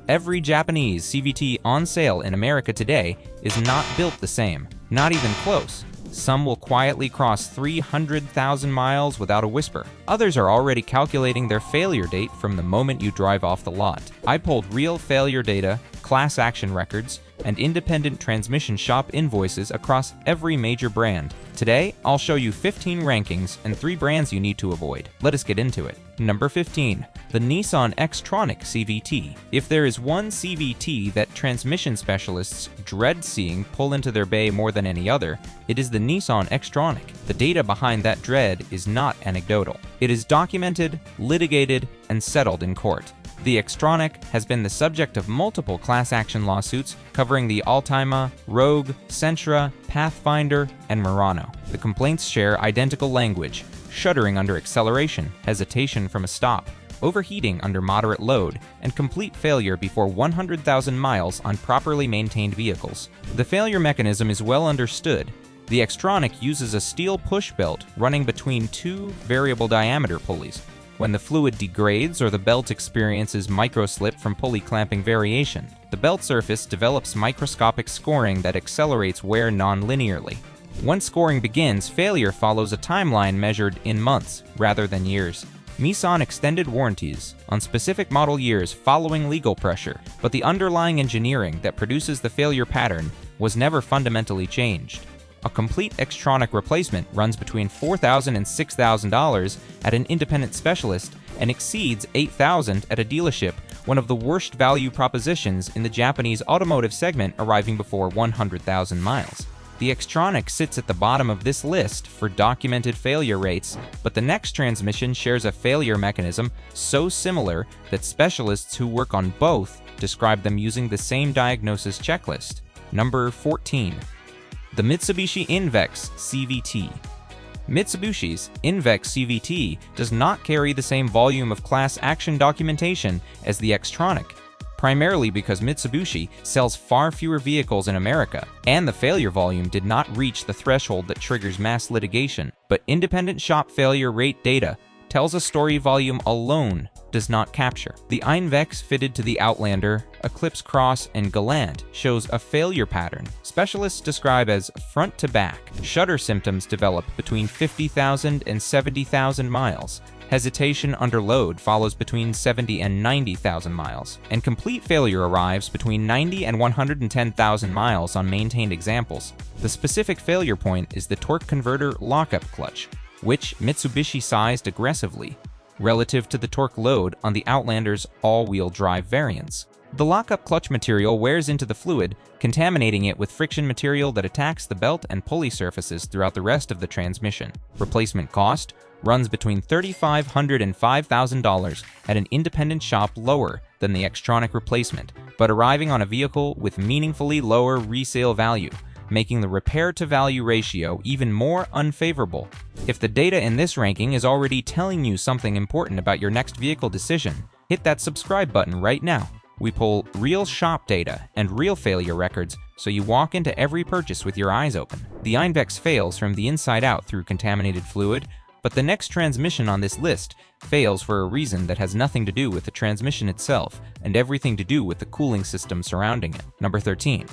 Every Japanese CVT on sale in America today is not built the same, not even close. Some will quietly cross 300,000 miles without a whisper. Others are already calculating their failure date from the moment you drive off the lot. I pulled real failure data, class action records, and independent transmission shop invoices across every major brand. Today, I'll show you 15 rankings and 3 brands you need to avoid. Let us get into it. Number 15. The Nissan Xtronic CVT. If there is one CVT that transmission specialists dread seeing pull into their bay more than any other, it is the Nissan Xtronic. The data behind that dread is not anecdotal. It is documented, litigated, and settled in court. The Xtronic has been the subject of multiple class action lawsuits covering the Altima, Rogue, Sentra, Pathfinder, and Murano. The complaints share identical language: shuddering under acceleration, hesitation from a stop, overheating under moderate load, and complete failure before 100,000 miles on properly maintained vehicles. The failure mechanism is well understood. The Xtronic uses a steel push belt running between 2 variable diameter pulleys. When the fluid degrades or the belt experiences microslip from pulley clamping variation, the belt surface develops microscopic scoring that accelerates wear non-linearly. Once scoring begins, failure follows a timeline measured in months rather than years. Nissan extended warranties on specific model years following legal pressure, but the underlying engineering that produces the failure pattern was never fundamentally changed. A complete Xtronic replacement runs between $4,000 and $6,000 at an independent specialist and exceeds $8,000 at a dealership, one of the worst value propositions in the Japanese automotive segment, arriving before 100,000 miles. The Xtronic sits at the bottom of this list for documented failure rates, but the next transmission shares a failure mechanism so similar that specialists who work on both describe them using the same diagnosis checklist. Number 14. The Mitsubishi Invex CVT. Mitsubishi's Invex CVT does not carry the same volume of class action documentation as the Xtronic, primarily because Mitsubishi sells far fewer vehicles in America, and the failure volume did not reach the threshold that triggers mass litigation. But independent shop failure rate data tells a story volume alone does not capture. The Invex fitted to the Outlander, Eclipse Cross, and Galant shows a failure pattern specialists describe as front to back. Shudder symptoms develop between 50,000 and 70,000 miles. Hesitation under load follows between 70 and 90,000 miles, and complete failure arrives between 90 and 110,000 miles on maintained examples. The specific failure point is the torque converter lockup clutch, which Mitsubishi sized aggressively relative to the torque load on the Outlander's all-wheel drive variants. The lockup clutch material wears into the fluid, contaminating it with friction material that attacks the belt and pulley surfaces throughout the rest of the transmission. Replacement cost runs between $3,500 and $5,000 at an independent shop, lower than the Xtronic replacement, but arriving on a vehicle with meaningfully lower resale value, making the repair-to-value ratio even more unfavorable. If the data in this ranking is already telling you something important about your next vehicle decision, hit that subscribe button right now. We pull real shop data and real failure records, so you walk into every purchase with your eyes open. The Invex fails from the inside out through contaminated fluid, but the next transmission on this list fails for a reason that has nothing to do with the transmission itself and everything to do with the cooling system surrounding it. Number 13.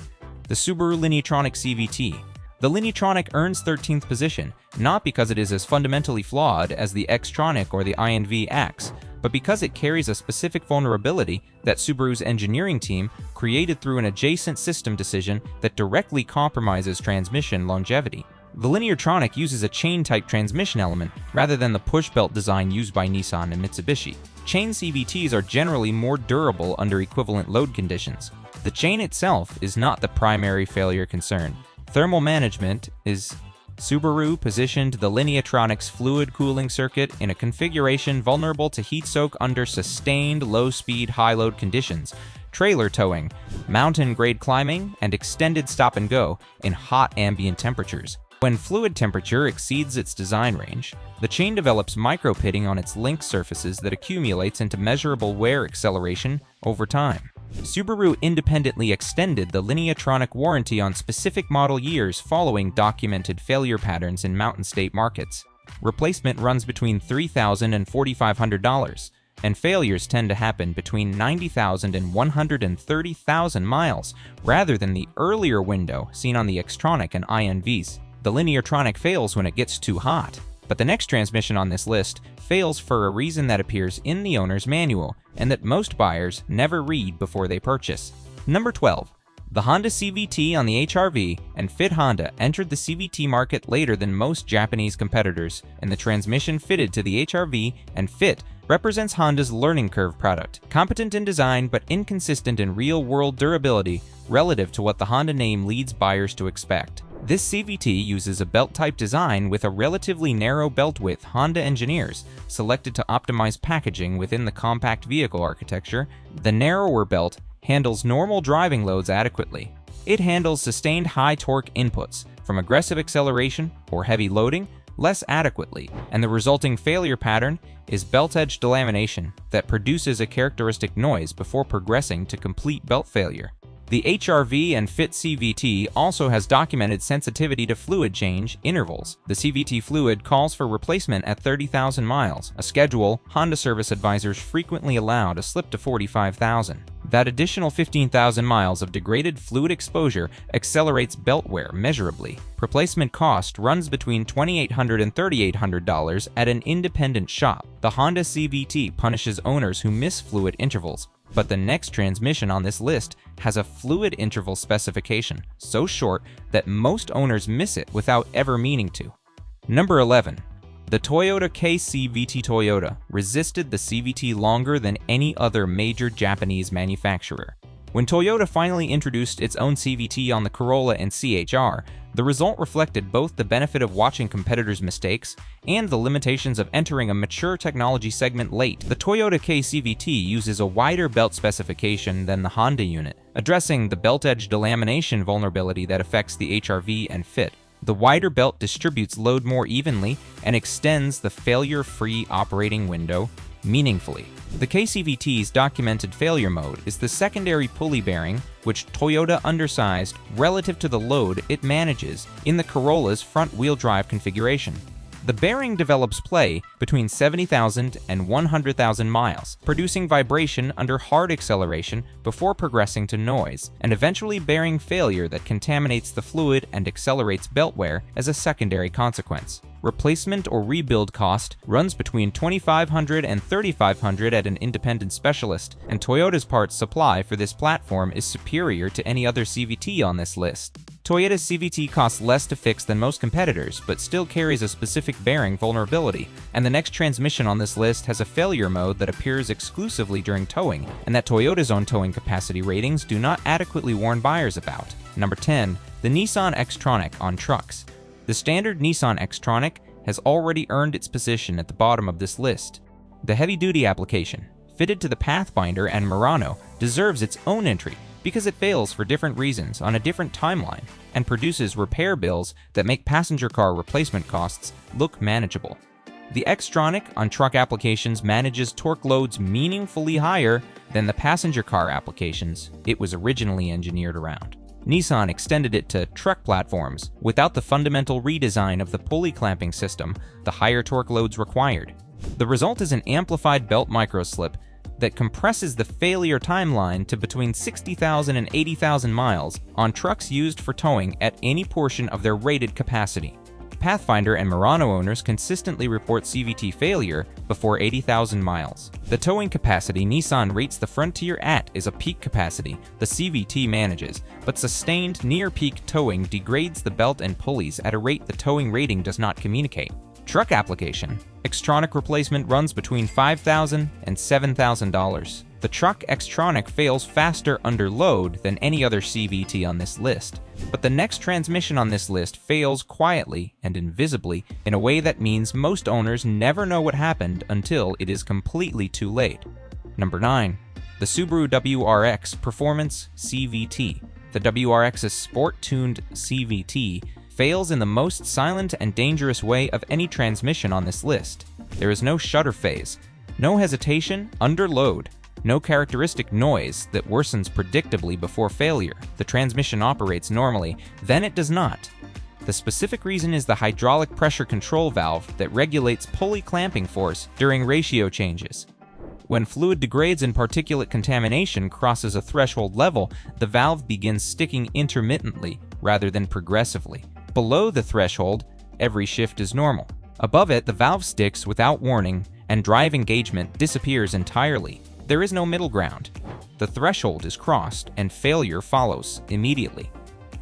The Subaru Linitronic CVT. The Linitronic earns 13th position, not because it is as fundamentally flawed as the Xtronic or the INV-X, but because it carries a specific vulnerability that Subaru's engineering team created through an adjacent system decision that directly compromises transmission longevity. The Linitronic uses a chain-type transmission element rather than the push-belt design used by Nissan and Mitsubishi. Chain CVTs are generally more durable under equivalent load conditions. The chain itself is not the primary failure concern. Thermal management is. Subaru positioned the Linitronic's fluid cooling circuit in a configuration vulnerable to heat soak under sustained low-speed, high-load conditions, trailer towing, mountain-grade climbing, and extended stop-and-go in hot ambient temperatures. When fluid temperature exceeds its design range, the chain develops micro-pitting on its link surfaces that accumulates into measurable wear acceleration over time. Subaru independently extended the Linitronic warranty on specific model years following documented failure patterns in mountain state markets. Replacement runs between $3,000 and $4,500. and failures tend to happen between 90,000 and 130,000 miles, rather than the earlier window seen on the Xtronic and INVs. The Lineartronic fails when it gets too hot, but the next transmission on this list fails for a reason that appears in the owner's manual and that most buyers never read before they purchase. Number 12. The Honda CVT on the HR-V and Fit Honda entered the CVT market later than most Japanese competitors, and the transmission fitted to the HR-V and Fit represents Honda's learning curve product, competent in design but inconsistent in real-world durability relative to what the Honda name leads buyers to expect. This CVT uses a belt-type design with a relatively narrow belt width Honda engineers selected to optimize packaging within the compact vehicle architecture. The narrower belt handles normal driving loads adequately. It handles sustained high torque inputs from aggressive acceleration or heavy loading less adequately, and the resulting failure pattern is belt edge delamination that produces a characteristic noise before progressing to complete belt failure. The HR-V and Fit CVT also has documented sensitivity to fluid change intervals. The CVT fluid calls for replacement at 30,000 miles, a schedule Honda service advisors frequently allow to slip to 45,000. That additional 15,000 miles of degraded fluid exposure accelerates belt wear measurably. Replacement cost runs between $2,800 and $3,800 at an independent shop. The Honda CVT punishes owners who miss fluid intervals, but the next transmission on this list has a fluid interval specification so short that most owners miss it without ever meaning to. Number 11. The Toyota CVT Toyota resisted the CVT longer than any other major Japanese manufacturer. When Toyota finally introduced its own CVT on the Corolla and CHR, the result reflected both the benefit of watching competitors' mistakes and the limitations of entering a mature technology segment late. The Toyota CVT uses a wider belt specification than the Honda unit, addressing the belt edge delamination vulnerability that affects the HR-V and Fit. The wider belt distributes load more evenly and extends the failure-free operating window meaningfully. The CVT's documented failure mode is the secondary pulley bearing, which Toyota undersized relative to the load it manages in the Corolla's front-wheel drive configuration. The bearing develops play between 70,000 and 100,000 miles, producing vibration under hard acceleration before progressing to noise, and eventually bearing failure that contaminates the fluid and accelerates belt wear as a secondary consequence. Replacement or rebuild cost runs between $2,500 and $3,500 at an independent specialist, and Toyota's parts supply for this platform is superior to any other CVT on this list. Toyota's CVT costs less to fix than most competitors, but still carries a specific bearing vulnerability, and the next transmission on this list has a failure mode that appears exclusively during towing, and that Toyota's own towing capacity ratings do not adequately warn buyers about. Number 10. The Nissan Xtronic on trucks. The standard Nissan Xtronic has already earned its position at the bottom of this list. The heavy-duty application, fitted to the Pathfinder and Murano, deserves its own entry because it fails for different reasons on a different timeline and produces repair bills that make passenger car replacement costs look manageable. The Xtronic on truck applications manages torque loads meaningfully higher than the passenger car applications it was originally engineered around. Nissan extended it to truck platforms without the fundamental redesign of the pulley clamping system the higher torque loads required. The result is an amplified belt microslip that compresses the failure timeline to between 60,000 and 80,000 miles on trucks used for towing at any portion of their rated capacity. Pathfinder and Murano owners consistently report CVT failure before 80,000 miles. The towing capacity Nissan rates the Frontier at is a peak capacity the CVT manages, but sustained near-peak towing degrades the belt and pulleys at a rate the towing rating does not communicate. Truck application, Xtronic replacement runs between $5,000 and $7,000. The truck Xtronic fails faster under load than any other CVT on this list, but the next transmission on this list fails quietly and invisibly in a way that means most owners never know what happened until it is completely too late. Number 9. The Subaru WRX Performance CVT. The WRX's sport-tuned CVT fails in the most silent and dangerous way of any transmission on this list. There is no shutter phase, no hesitation under load, no characteristic noise that worsens predictably before failure. The transmission operates normally, then it does not. The specific reason is the hydraulic pressure control valve that regulates pulley clamping force during ratio changes. When fluid degrades and particulate contamination crosses a threshold level, the valve begins sticking intermittently rather than progressively. Below the threshold, every shift is normal. Above it, the valve sticks without warning, and drive engagement disappears entirely. There is no middle ground. The threshold is crossed, and failure follows immediately.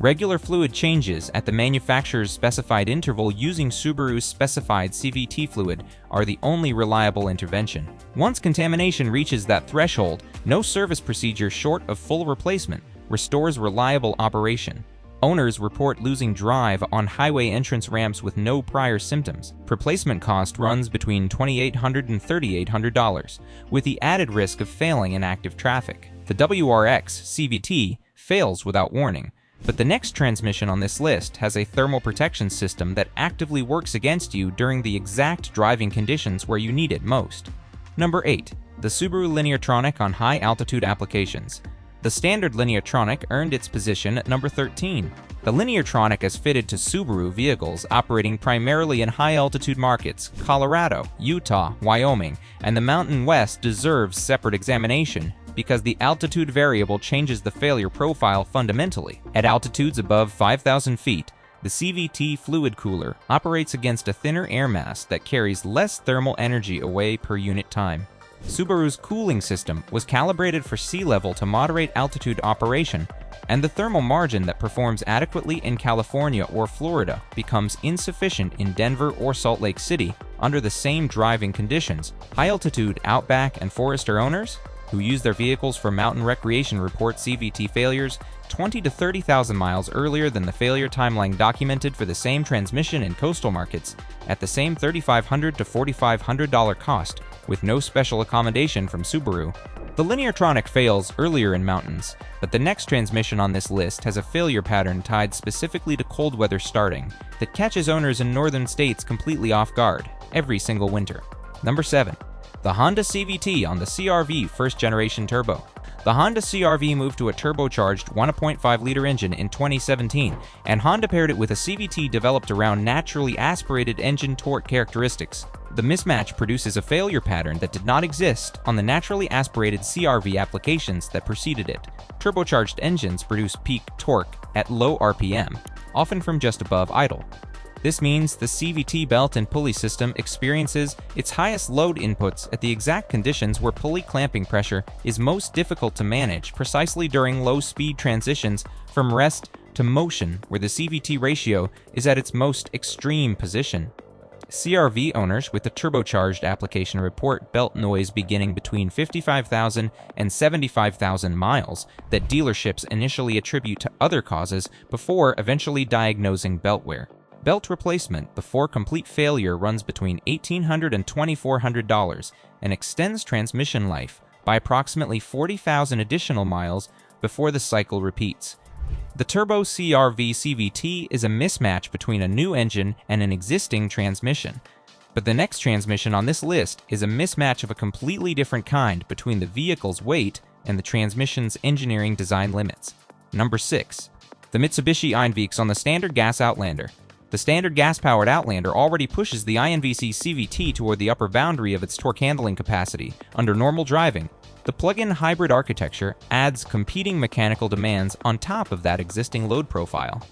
Regular fluid changes at the manufacturer's specified interval using Subaru's specified CVT fluid are the only reliable intervention. Once contamination reaches that threshold, no service procedure short of full replacement restores reliable operation. Owners report losing drive on highway entrance ramps with no prior symptoms. Replacement cost runs between $2,800 and $3,800, with the added risk of failing in active traffic. The WRX CVT fails without warning, but the next transmission on this list has a thermal protection system that actively works against you during the exact driving conditions where you need it most. Number 8. The Subaru Lineartronic on high-altitude applications. The standard Lineartronic earned its position at number 13. The Lineartronic is fitted to Subaru vehicles operating primarily in high-altitude markets. Colorado, Utah, Wyoming, and the Mountain West deserves separate examination because the altitude variable changes the failure profile fundamentally. At altitudes above 5,000 feet, the CVT fluid cooler operates against a thinner air mass that carries less thermal energy away per unit time. Subaru's cooling system was calibrated for sea level to moderate altitude operation, and the thermal margin that performs adequately in California or Florida becomes insufficient in Denver or Salt Lake City under the same driving conditions. High-altitude outback and forester owners who use their vehicles for mountain recreation report CVT failures 20 to 30,000 miles earlier than the failure timeline documented for the same transmission in coastal markets at the same $3,500 to $4,500 cost, with no special accommodation from Subaru. The Lineartronic fails earlier in mountains, but the next transmission on this list has a failure pattern tied specifically to cold weather starting that catches owners in northern states completely off guard every single winter. Number 7. The Honda CVT on the CR-V first-generation turbo. The Honda CR-V moved to a turbocharged 1.5-liter engine in 2017, and Honda paired it with a CVT developed around naturally aspirated engine torque characteristics. The mismatch produces a failure pattern that did not exist on the naturally aspirated CR-V applications that preceded it. Turbocharged engines produce peak torque at low RPM, often from just above idle. This means the CVT belt and pulley system experiences its highest load inputs at the exact conditions where pulley clamping pressure is most difficult to manage, precisely during low-speed transitions from rest to motion, where the CVT ratio is at its most extreme position. CR-V owners with the turbocharged application report belt noise beginning between 55,000 and 75,000 miles that dealerships initially attribute to other causes before eventually diagnosing belt wear. Belt replacement before complete failure runs between $1,800 and $2,400 and extends transmission life by approximately 40,000 additional miles before the cycle repeats. The Turbo CR-V CVT is a mismatch between a new engine and an existing transmission. But the next transmission on this list is a mismatch of a completely different kind between the vehicle's weight and the transmission's engineering design limits. Number 6. The Mitsubishi INVIX on the standard gas Outlander. The standard gas-powered Outlander already pushes the INVC CVT toward the upper boundary of its torque handling capacity under normal driving. The plug-in hybrid architecture adds competing mechanical demands on top of that existing load profile.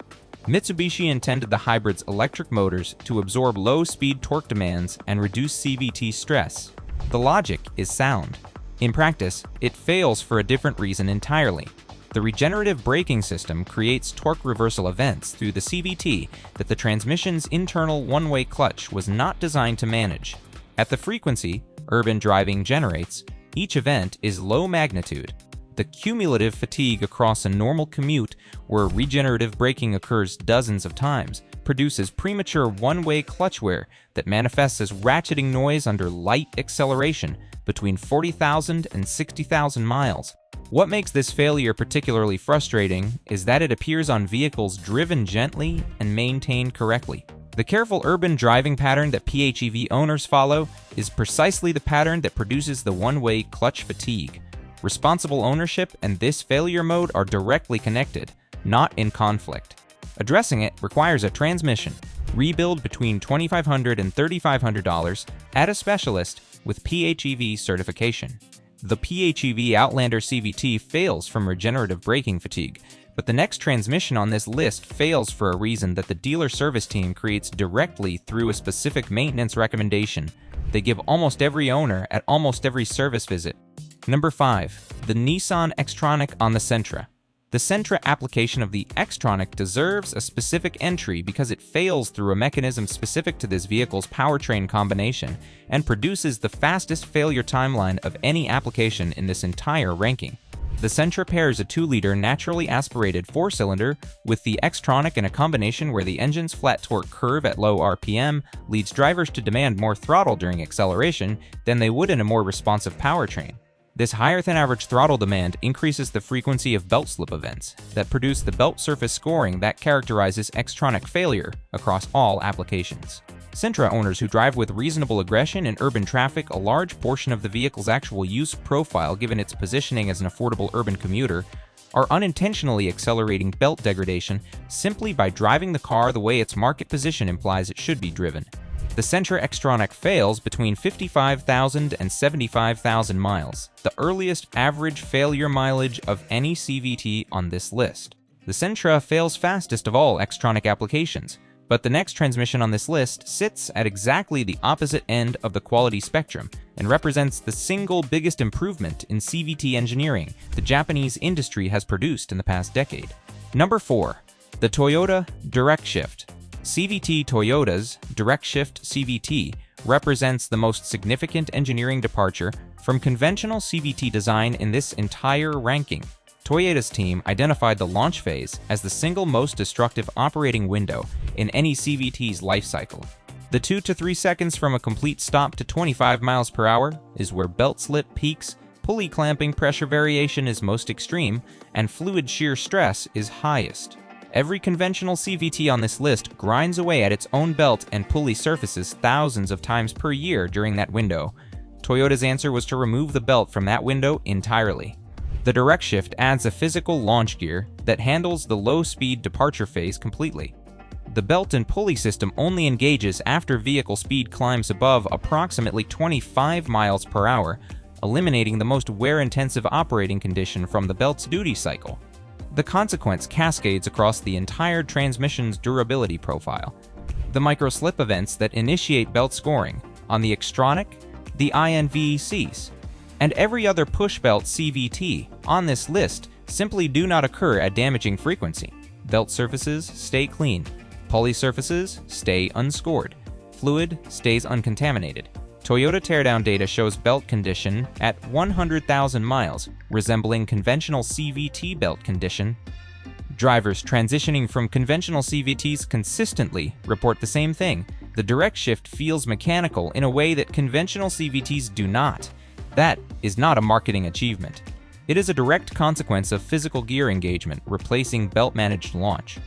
Mitsubishi intended the hybrid's electric motors to absorb low-speed torque demands and reduce CVT stress. The logic is sound. In practice, it fails for a different reason entirely. The regenerative braking system creates torque reversal events through the CVT that the transmission's internal one-way clutch was not designed to manage. At the frequency urban driving generates, each event is low magnitude. The cumulative fatigue across a normal commute where regenerative braking occurs dozens of times produces premature one-way clutch wear that manifests as ratcheting noise under light acceleration between 40,000 and 60,000 miles. What makes this failure particularly frustrating is that it appears on vehicles driven gently and maintained correctly. The careful urban driving pattern that PHEV owners follow is precisely the pattern that produces the one-way clutch fatigue. Responsible ownership and this failure mode are directly connected, not in conflict. Addressing it requires a transmission, rebuild between $2,500 and $3,500 at a specialist with PHEV certification. The PHEV Outlander CVT fails from regenerative braking fatigue, but the next transmission on this list fails for a reason that the dealer service team creates directly through a specific maintenance recommendation they give almost every owner at almost every service visit. Number 5. The Nissan Xtronic on the Sentra. The Sentra application of the Xtronic deserves a specific entry because it fails through a mechanism specific to this vehicle's powertrain combination and produces the fastest failure timeline of any application in this entire ranking. The Sentra pairs a 2-liter naturally aspirated 4-cylinder with the Xtronic in a combination where the engine's flat torque curve at low RPM leads drivers to demand more throttle during acceleration than they would in a more responsive powertrain. This higher-than-average throttle demand increases the frequency of belt slip events that produce the belt surface scoring that characterizes Xtronic failure across all applications. Sentra owners who drive with reasonable aggression in urban traffic a large portion of the vehicle's actual use profile given its positioning as an affordable urban commuter are unintentionally accelerating belt degradation simply by driving the car the way its market position implies it should be driven. The Sentra Xtronic fails between 55,000 and 75,000 miles, the earliest average failure mileage of any CVT on this list. The Sentra fails fastest of all Xtronic applications, but the next transmission on this list sits at exactly the opposite end of the quality spectrum and represents the single biggest improvement in CVT engineering the Japanese industry has produced in the past decade. Number 4. The Toyota Direct Shift. CVT Toyota's Direct Shift CVT represents the most significant engineering departure from conventional CVT design in this entire ranking. Toyota's team identified the launch phase as the single most destructive operating window in any CVT's life cycle. The 2 to 3 seconds from a complete stop to 25 miles per hour is where belt slip peaks, pulley clamping pressure variation is most extreme, and fluid shear stress is highest. Every conventional CVT on this list grinds away at its own belt and pulley surfaces thousands of times per year during that window. Toyota's answer was to remove the belt from that window entirely. The Direct Shift adds a physical launch gear that handles the low-speed departure phase completely. The belt and pulley system only engages after vehicle speed climbs above approximately 25 miles per hour, eliminating the most wear-intensive operating condition from the belt's duty cycle. The consequence cascades across the entire transmission's durability profile. The micro-slip events that initiate belt scoring on the Xtronic, the INVCs, and every other push belt CVT on this list simply do not occur at damaging frequency. Belt surfaces stay clean, pulley surfaces stay unscored, fluid stays uncontaminated. Toyota teardown data shows belt condition at 100,000 miles, resembling conventional CVT belt condition. Drivers transitioning from conventional CVTs consistently report the same thing. The Direct Shift feels mechanical in a way that conventional CVTs do not. That is not a marketing achievement. It is a direct consequence of physical gear engagement replacing belt-managed launch.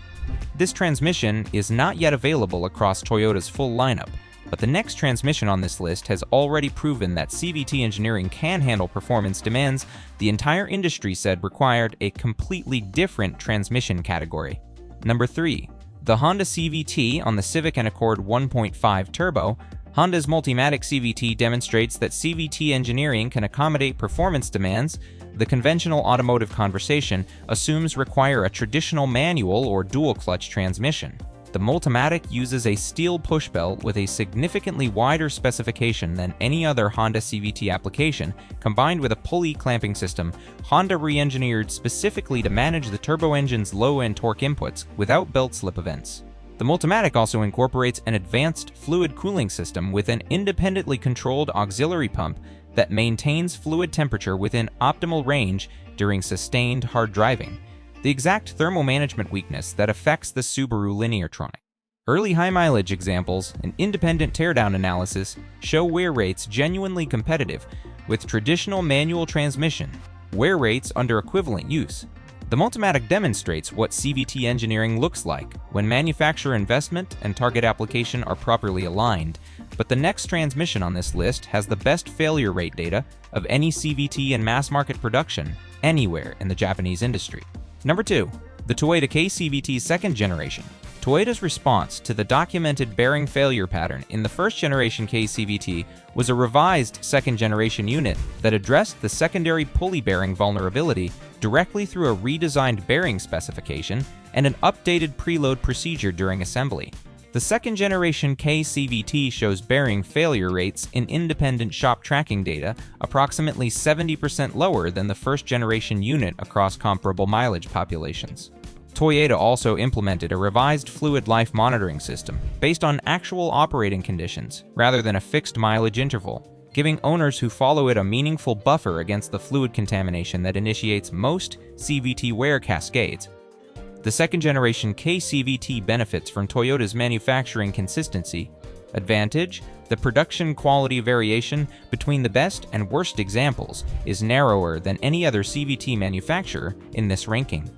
This transmission is not yet available across Toyota's full lineup, but the next transmission on this list has already proven that CVT engineering can handle performance demands the entire industry said required a completely different transmission category. Number 3. The Honda CVT on the Civic and Accord 1.5 Turbo. Honda's Multimatic CVT demonstrates that CVT engineering can accommodate performance demands the conventional automotive conversation assumes require a traditional manual or dual-clutch transmission. The Multimatic uses a steel push belt with a significantly wider specification than any other Honda CVT application, combined with a pulley clamping system Honda re-engineered specifically to manage the turbo engine's low-end torque inputs without belt slip events. The Multimatic also incorporates an advanced fluid cooling system with an independently controlled auxiliary pump that maintains fluid temperature within optimal range during sustained hard driving, the exact thermal management weakness that affects the Subaru Lineartronic. Early high-mileage examples and independent teardown analysis show wear rates genuinely competitive with traditional manual transmission, wear rates under equivalent use. The Multimatic demonstrates what CVT engineering looks like when manufacturer investment and target application are properly aligned, but the next transmission on this list has the best failure rate data of any CVT in mass market production anywhere in the Japanese industry. Number 2. The Toyota CVT second generation. Toyota's response to the documented bearing failure pattern in the first-generation K-CVT was a revised second-generation unit that addressed the secondary pulley bearing vulnerability directly through a redesigned bearing specification and an updated preload procedure during assembly. The second-generation K-CVT shows bearing failure rates in independent shop tracking data approximately 70% lower than the first-generation unit across comparable mileage populations. Toyota also implemented a revised fluid life monitoring system based on actual operating conditions rather than a fixed mileage interval, giving owners who follow it a meaningful buffer against the fluid contamination that initiates most CVT wear cascades. The second-generation K-CVT benefits from Toyota's manufacturing consistency. Advantage: the production quality variation between the best and worst examples is narrower than any other CVT manufacturer in this ranking.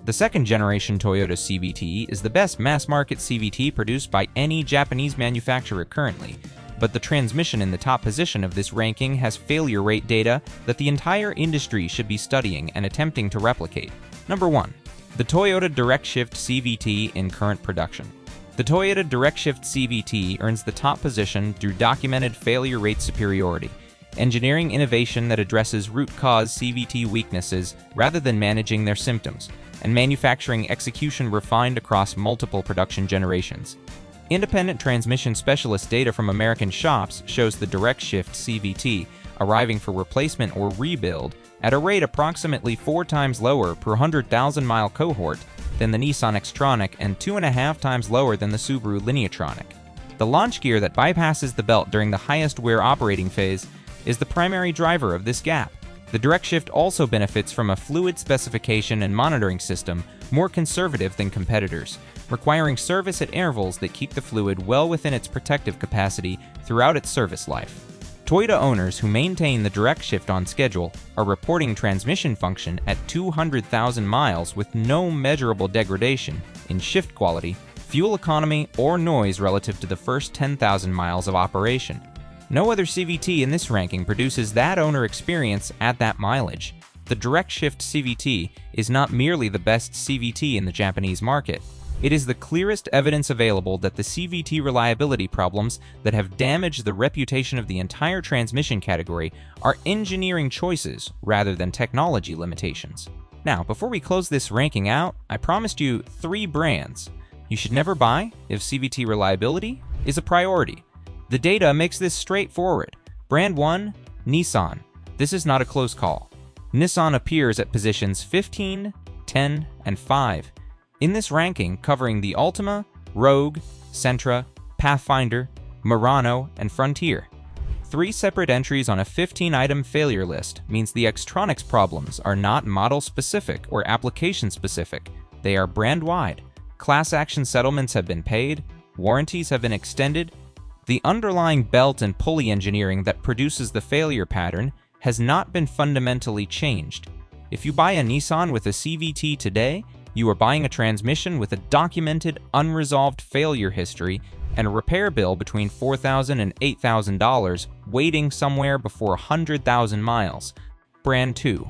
The second-generation Toyota CVT is the best mass-market CVT produced by any Japanese manufacturer currently, but the transmission in the top position of this ranking has failure rate data that the entire industry should be studying and attempting to replicate. Number 1. The Toyota DirectShift CVT in current production. The Toyota DirectShift CVT earns the top position through documented failure rate superiority, engineering innovation that addresses root-cause CVT weaknesses rather than managing their symptoms, and manufacturing execution refined across multiple production generations. Independent transmission specialist data from American shops shows the DirectShift CVT arriving for replacement or rebuild at a rate approximately 4 times lower per 100,000-mile cohort than the Nissan Xtronic and 2.5 times lower than the Subaru Lineatronic. The launch gear that bypasses the belt during the highest wear operating phase is the primary driver of this gap. The DirectShift also benefits from a fluid specification and monitoring system more conservative than competitors, requiring service at intervals that keep the fluid well within its protective capacity throughout its service life. Toyota owners who maintain the DirectShift on schedule are reporting transmission function at 200,000 miles with no measurable degradation in shift quality, fuel economy, or noise relative to the first 10,000 miles of operation. No other CVT in this ranking produces that owner experience at that mileage. The DirectShift CVT is not merely the best CVT in the Japanese market. It is the clearest evidence available that the CVT reliability problems that have damaged the reputation of the entire transmission category are engineering choices rather than technology limitations. Now, before we close this ranking out, I promised you 3 brands you should never buy if CVT reliability is a priority. The data makes this straightforward. Brand 1, Nissan. This is not a close call. Nissan appears at positions 15, 10, and 5 in this ranking, covering the Altima, Rogue, Sentra, Pathfinder, Murano, and Frontier. 3 separate entries on a 15-item failure list means the Xtronic's problems are not model-specific or application-specific. They are brand-wide. Class action settlements have been paid, warranties have been extended. The underlying belt and pulley engineering that produces the failure pattern has not been fundamentally changed. If you buy a Nissan with a CVT today, you are buying a transmission with a documented, unresolved failure history and a repair bill between $4,000 and $8,000 waiting somewhere before 100,000 miles. Brand 2,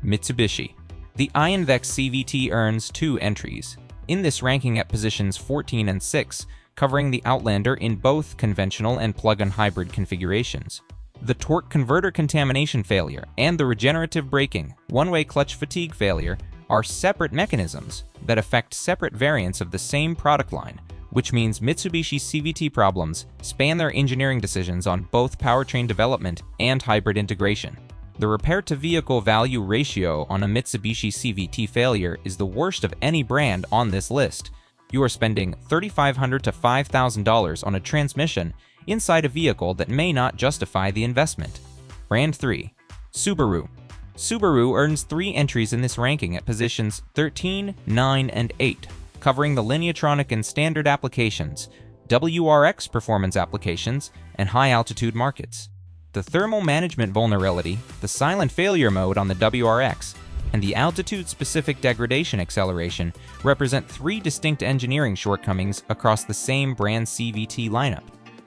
Mitsubishi. The Ironvex CVT earns 2 entries, in this ranking at positions 14 and 6, covering the Outlander in both conventional and plug-in hybrid configurations. The torque converter contamination failure and the regenerative braking, one-way clutch fatigue failure are separate mechanisms that affect separate variants of the same product line, which means Mitsubishi CVT problems span their engineering decisions on both powertrain development and hybrid integration. The repair-to-vehicle value ratio on a Mitsubishi CVT failure is the worst of any brand on this list. You are spending $3,500 to $5,000 on a transmission inside a vehicle that may not justify the investment. Brand 3, Subaru. Subaru earns 3 entries in this ranking at positions 13, 9, and 8, covering the Lineatronic and standard applications, WRX performance applications, and high-altitude markets. The thermal management vulnerability, the silent failure mode on the WRX, and the altitude-specific degradation acceleration represent 3 distinct engineering shortcomings across the same brand CVT lineup.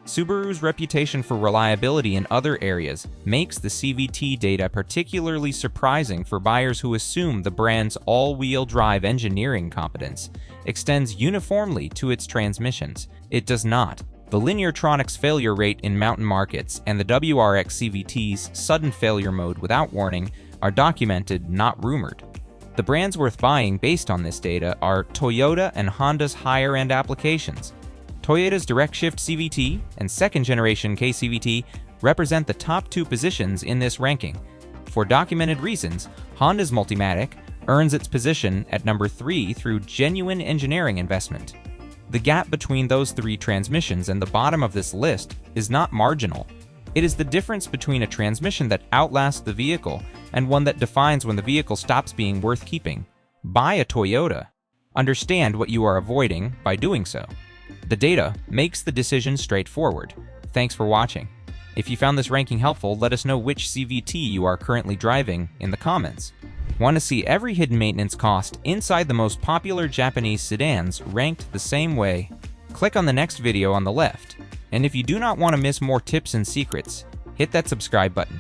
Subaru's reputation for reliability in other areas makes the CVT data particularly surprising for buyers who assume the brand's all-wheel drive engineering competence extends uniformly to its transmissions. It does not. The Lineartronic's failure rate in mountain markets and the WRX CVT's sudden failure mode without warning are documented, not rumored. The brands worth buying based on this data are Toyota and Honda's higher-end applications. Toyota's DirectShift CVT and second-generation KCVT represent the top two positions in this ranking. For documented reasons, Honda's Multimatic earns its position at number 3 through genuine engineering investment. The gap between those three transmissions and the bottom of this list is not marginal. It is the difference between a transmission that outlasts the vehicle and one that defines when the vehicle stops being worth keeping. Buy a Toyota. Understand what you are avoiding by doing so. The data makes the decision straightforward. Thanks for watching. If you found this ranking helpful, let us know which CVT you are currently driving in the comments. Want to see every hidden maintenance cost inside the most popular Japanese sedans ranked the same way? Click on the next video on the left. And if you do not want to miss more tips and secrets, hit that subscribe button.